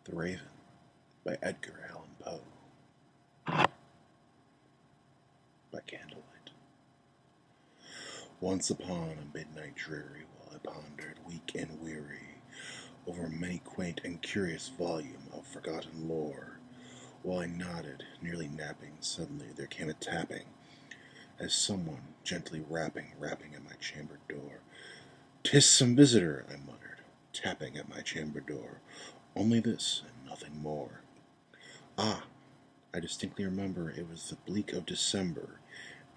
The Raven by Edgar Allan Poe. By Candlelight. Once upon a midnight dreary, while I pondered, weak and weary, over many quaint and curious volume of forgotten lore, while I nodded, nearly napping, suddenly there came a tapping, as someone gently rapping at my chamber door. "'Tis some visitor," I muttered, tapping at my chamber door. Only this, and nothing more. Ah, I distinctly remember it was the bleak of December.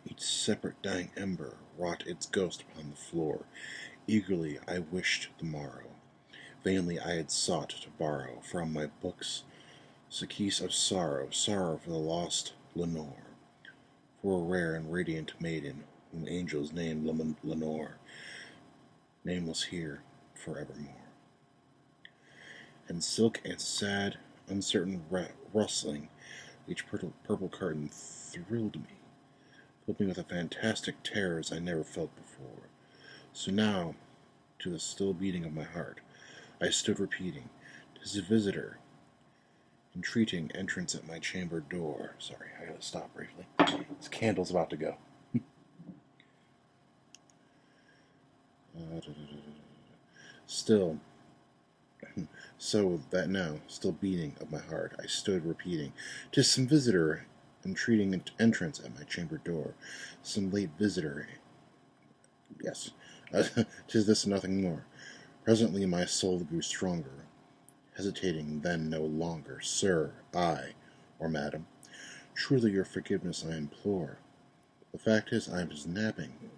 Each separate dying ember wrought its ghost upon the floor. Eagerly I wished the morrow. Vainly I had sought to borrow from my books a case of sorrow, sorrow for the lost Lenore, for a rare and radiant maiden whom angels named Lenore, nameless here forevermore. And silk and sad, uncertain rustling, each purple curtain thrilled me, filled me with a fantastic terrors I never felt before. So now, to the still beating of my heart, I stood repeating, "'Tis a visitor, entreating entrance at my chamber door." Sorry, I gotta stop briefly. This candle's about to go. Still, so that now, still beating of my heart, I stood repeating, "'Tis some visitor, entreating entrance at my chamber door. Some late visitor, yes, 'tis this and nothing more." Presently my soul grew stronger, hesitating then no longer. "Sir, I, or madam, truly your forgiveness I implore. The fact is I was napping, and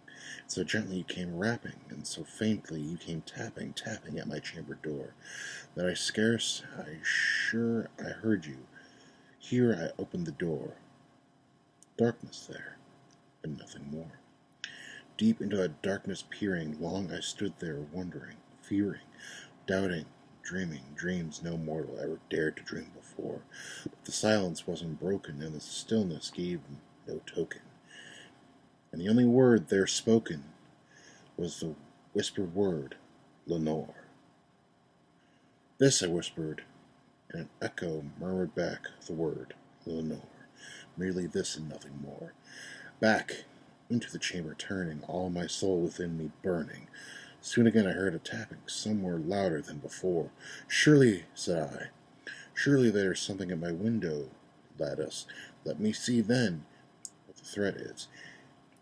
so gently you came rapping, and so faintly you came tapping at my chamber door, that I sure I heard you. Here I opened the door. Darkness there, and nothing more. Deep into that darkness peering, long I stood there wondering, fearing, doubting, dreaming dreams no mortal ever dared to dream before. But the silence wasn't broken, and the stillness gave no token. And the only word there spoken was the whispered word, Lenore. This I whispered, and an echo murmured back the word, Lenore. Merely this and nothing more. Back into the chamber turning, all my soul within me burning. Soon again I heard a tapping, somewhere louder than before. "Surely," said I, "surely there is something at my window lattice. Let me see then what the threat is,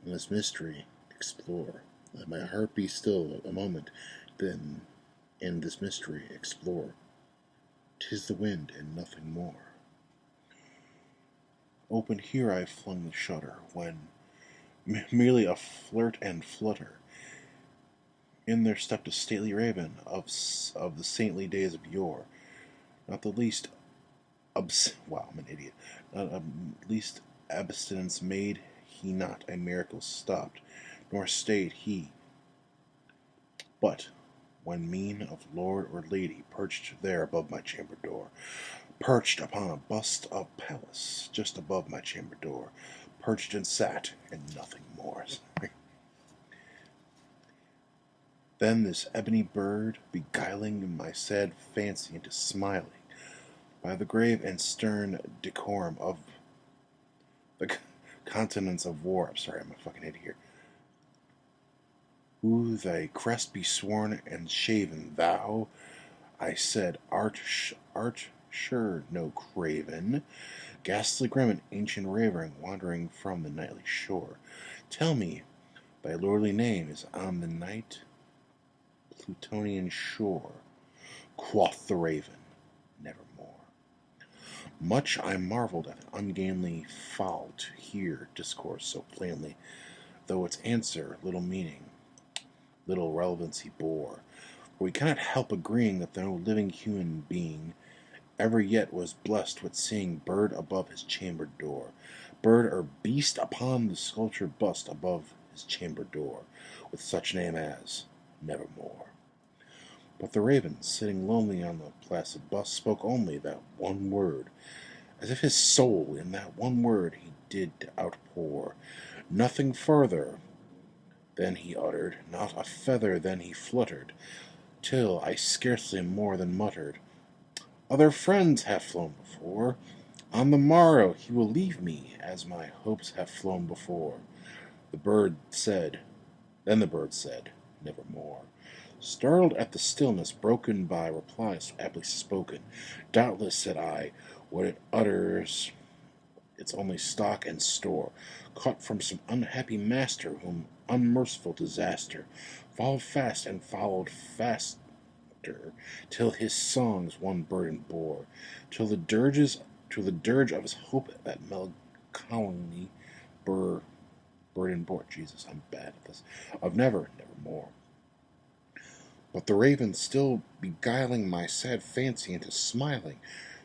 and this mystery explore. Let my heart be still a moment, then in this mystery explore. 'Tis the wind and nothing more." Open here I flung the shutter, when merely a flirt and flutter, in there stepped a stately raven of the saintly days of yore. Not the least wow, I'm an idiot. Not least abstinence made he not a miracle stopped, nor stayed he. But when mien of lord or lady perched there above my chamber door, perched upon a bust of Pallas just above my chamber door, perched and sat, and nothing more. Then this ebony bird, beguiling my sad fancy into smiling, by the grave and stern decorum of the continents of war. I'm sorry, I'm a fucking idiot here. "Who thy crest be sworn and shaven, thou," I said, art sure no craven, ghastly grim and ancient ravering, wandering from the nightly shore. "Tell me, thy lordly name is on the night Plutonian shore." Quoth the raven, "Nevermore." Much I marveled at the ungainly fowl to hear discourse so plainly, though its answer little meaning, little relevancy bore. For we cannot help agreeing that no living human being ever yet was blessed with seeing bird above his chamber door, bird or beast upon the sculptured bust above his chamber door, with such name as Nevermore. But the raven, sitting lonely on the placid bust, spoke only that one word, as if his soul in that one word he did outpour. Nothing further then he uttered, not a feather then he fluttered, till I scarcely more than muttered, Other friends have flown before. On the morrow he will leave me, as my hopes have flown before. The bird said, then the bird said, nevermore. Startled at the stillness broken by replies so aptly spoken, doubtless, said I, what it utters its only stock and store, caught from some unhappy master whom unmerciful disaster followed fast and followed faster, till his songs one burden bore, till the dirge of his hope that melancholy burden bore. Jesus, I'm bad at this. Of nevermore. But the raven still beguiling my sad fancy into smiling,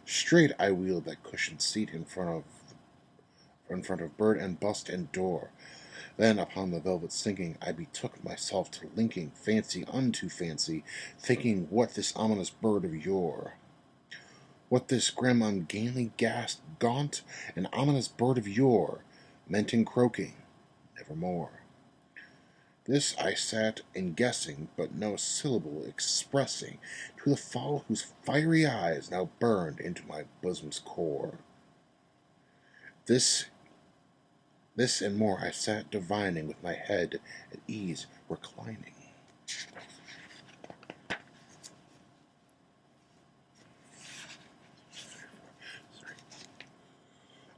straight I wheeled that cushioned seat in front of bird and bust and door. Then upon the velvet sinking, I betook myself to linking fancy unto fancy, thinking what this ominous bird of yore, what this grim ungainly gaunt and ominous bird of yore, meant in croaking, nevermore. This I sat in guessing, but no syllable expressing to the fall whose fiery eyes now burned into my bosom's core. This and more I sat divining, with my head at ease reclining.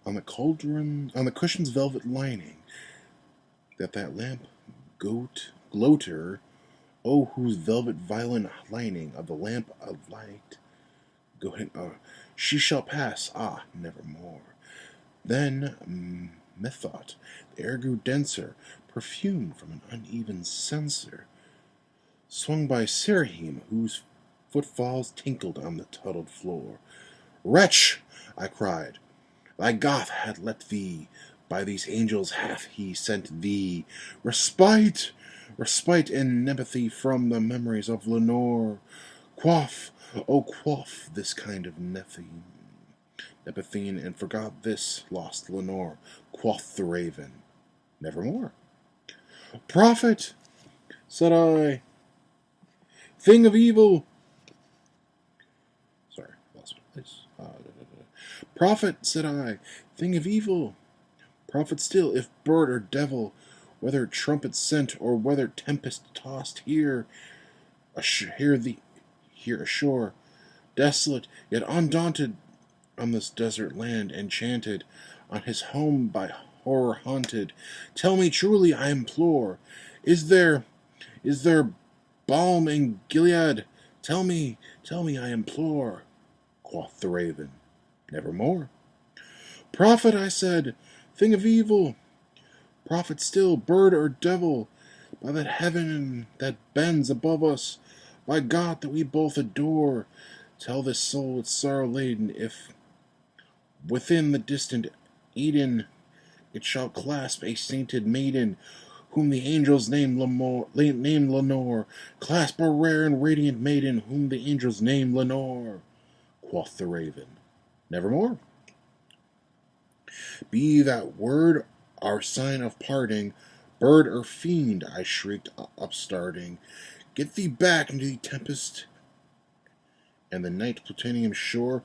On the cushion's velvet lining, that lamp gloater, oh, whose velvet violin lining of the lamp of light, she shall pass, ah, nevermore. Then, methought, the air grew denser, perfumed from an uneven censer, swung by seraphim whose footfalls tinkled on the tuddled floor. Wretch! I cried, thy Goth hath let thee, by these angels hath he sent thee respite, respite and nepenthe from the memories of Lenore. Quaff, oh quaff this kind of nepenthe, and forgot this lost Lenore, quoth the raven, nevermore. Prophet, said I, thing of evil. Sorry, lost my place. Prophet, said I, thing of evil. Prophet still, if bird or devil, whether trumpet sent or whether tempest tossed, here ashore, desolate yet undaunted, on this desert land enchanted, on his home by horror haunted. Tell me truly, I implore, is there balm in Gilead? Tell me, I implore, quoth the raven, nevermore. Prophet, I said, thing of evil, prophet still, bird or devil, by that heaven that bends above us, by God that we both adore, tell this soul it's sorrow laden, if within the distant Eden it shall clasp a sainted maiden, whom the angels name Lenore, clasp a rare and radiant maiden, whom the angels name Lenore, quoth the raven, nevermore. Be that word our sign of parting, bird or fiend, I shrieked, upstarting, get thee back into the tempest and the night plutonium shore.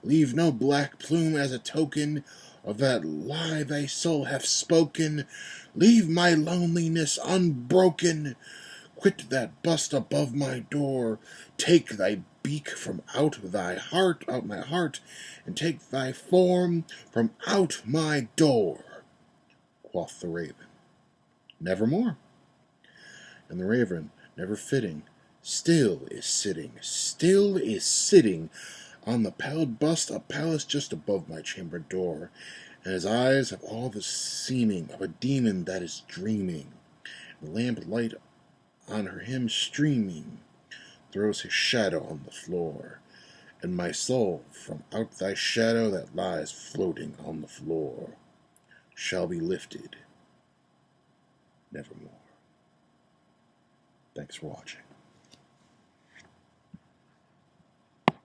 Leave no black plume as a token of that lie thy soul hath spoken. Leave my loneliness unbroken. Quit that bust above my door. Take thy beak from out my heart, and take thy form from out my door, quoth the raven, nevermore. And the raven, never fitting, still is sitting on the pallid bust of Pallas just above my chamber door, and his eyes have all the seeming of a demon that is dreaming. The lamp light on him streaming throws his shadow on the floor, and my soul from out thy shadow that lies floating on the floor shall be lifted nevermore. Thanks for watching.